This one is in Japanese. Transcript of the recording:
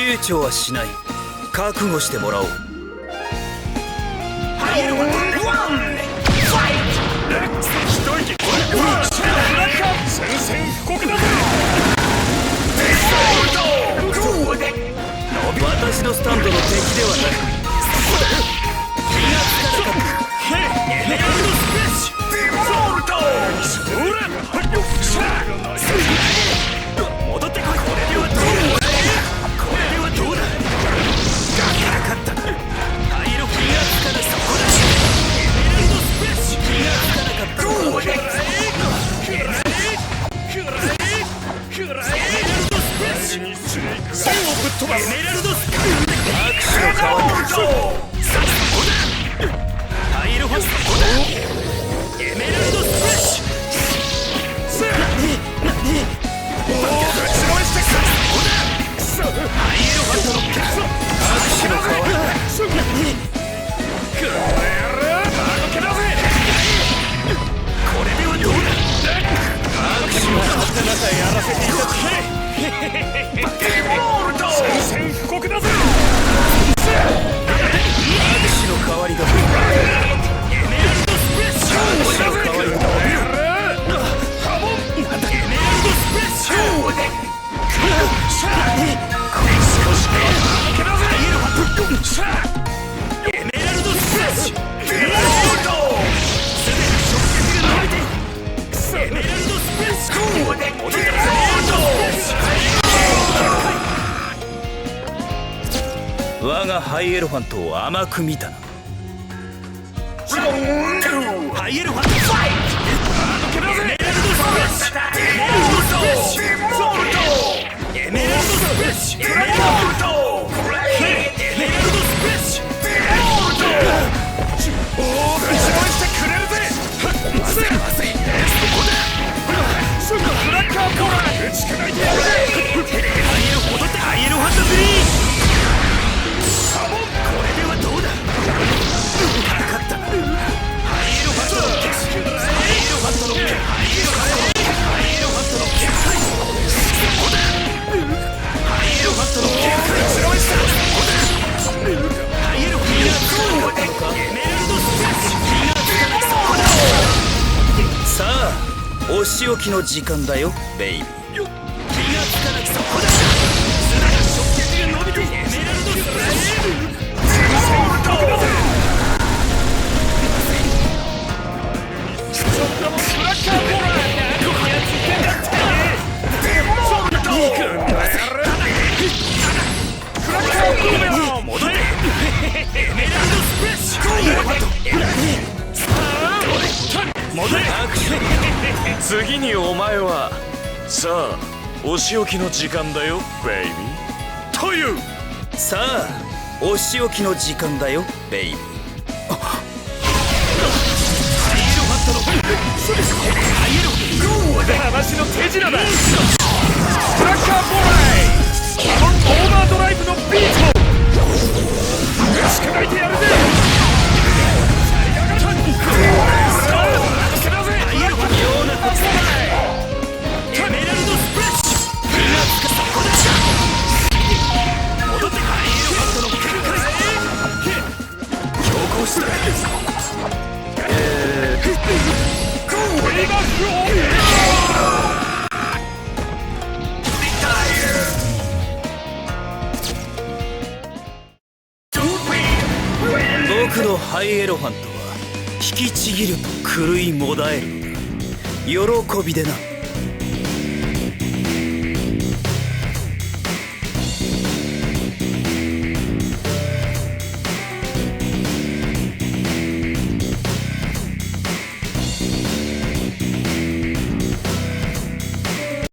躊躇はしない。覚悟してもらおう。宣戦布告だぜ。私のスタンドの敵ではない。気がつかなかった。エメラルドスプレッシュデモルト。それ戻ってこい。これではどうだ。これではどうだ。ガキなかった。灰色気がつかなそこだ。エメラルドスプレッシュ気がつかなかった。線をぶっ飛ばす。エメラルドスプレッシュ握手の代わりだ。さあそこだ。灰色ファスそこだ。エメラルドスプレッシュ。何おおぶちのめしてくそこだ。灰色ファスの握手の代わりだ。この野郎間抜けだぜ。これではどうだ。握手の勝手なさやらせていただけ。デモールト。宣戦布告だぜ。握手の代わりだ。エメラルドスプレッシュ。握手の代わりだ。ハモン。エメラルドスプレッシュ。これ少し抜けだぜ。エメラルドスプレッシュ。デモールト。すでに触角が伸びている。エメラルドスプレッシュ。我がハイエロファントを甘く見たな。ハイエロファントファイト。エメラルドスプレッシュ。エメラルドスプレッシュ。エメラルドスプレッシュ。エメラルドスプレッシュ。エメラルドスプレッシュ。おおぶちのめしてくれるぜ。まずいまずい。そこだ。ブラッカーポーラー打ち砕いてやるぜ。戻ってハイエロファントフリー。これではどうだ。かかった。ハイエロファントの決ハイエロファントの決ハイエロファントの決ハイエロファントの決そこだ。ハイエロファントの決打ちのめした。そこだ。ハイエロファントの決エメラルドスプレッシュ。気がつかないそこだ。さあお仕置きの時間だよベイビー。気がつかなくそこだ。砂が触角が伸びてエメラルドスプレッシュ。次にお前はさあお仕置きの時間だよベイビーという。さあお仕置きの時間だよベイビー。話の手品だ。ブラッカーボーライオーバードライブのビート打ち砕いてやるぜ。エメラルドスプレッシュ。戻ってハイエロファントの限界強行した僕のハイエロファントは引きちぎると狂いもだえる喜びでな。